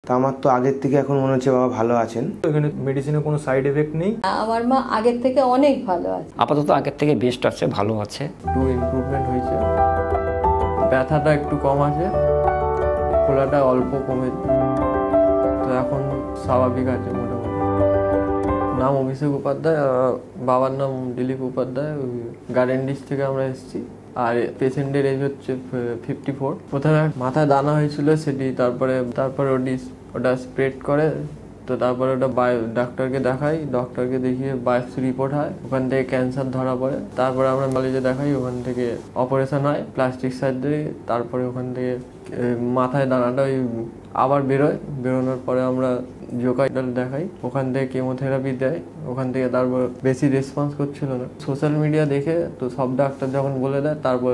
তা আমার তো আগের থেকে এখন মনে হচ্ছে বাবা ভালো আছেন। এখানে মেডিসিনের কোনো সাইড এফেক্ট নেই। আমার মা আগের থেকে অনেক ভালো আছে। আপাতত আগের থেকে বেস্ট আছে, ভালো আছে। একটু ইমপ্রুভমেন্ট হয়েছে, ব্যথাটা একটু কম আছে, ফোলাটা অল্প কমে, তো এখন স্বাভাবিক আছে মোটামুটি। নাম অভিষেক উপাধ্যায়, বাবার নাম দিলীপ উপাধ্যায়। গার্ডেনডিস থেকে আমরা এসেছি। আর পেশেন্টের এজ হচ্ছে 54। প্রথমে মাথায় দানা হয়েছিল সেটি, তারপরে ওটা স্প্রেড করে, তো তারপরে ওটা ডাক্তারকে দেখাই, ডক্টরকে দেখিয়ে বায়োপসি রিপোর্ট হয়, ওখান থেকে ক্যান্সার ধরা পড়ে। তারপরে আমরা কলেজে দেখাই, ওখান থেকে অপারেশন হয়, প্লাস্টিক সার্জারি। তারপরে ওখান থেকে মাথায় দানাটা আবার বেরোনোর পরে আমরা জোকাইটাল দেখাই, ওখান থেকে কেমোথেরাপি দেয়, ওখান থেকে তারপর বেশি রেসপন্স করছিল না। সোশ্যাল মিডিয়া দেখে, তো সব ডাক্তার যখন বলে দেয়, তারপর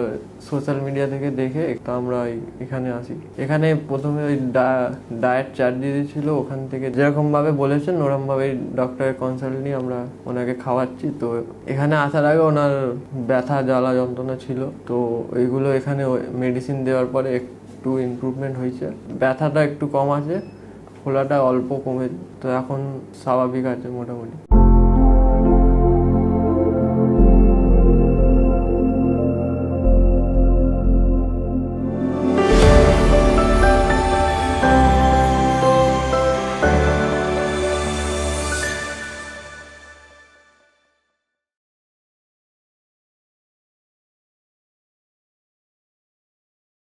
সোশ্যাল মিডিয়া থেকে দেখে তো আমরা এখানে আসি। এখানে প্রথমে ওই ডায়েট চার্ট দিয়ে দিয়েছিল, ওখান থেকে যেরকমভাবে বলেছেন ওরকমভাবে ডক্টরের কনসাল্ট নিয়ে আমরা ওনাকে খাওয়াচ্ছি। তো এখানে আসার আগে ওনার ব্যথা জ্বালা যন্ত্রণা ছিল, তো ওইগুলো এখানে মেডিসিন দেওয়ার পরে একটু ইমপ্রুভমেন্ট হয়েছে, ব্যথাটা একটু কম আছে, ফোলাটা অল্প কমে, তো এখন স্বাভাবিক আছে মোটামুটি।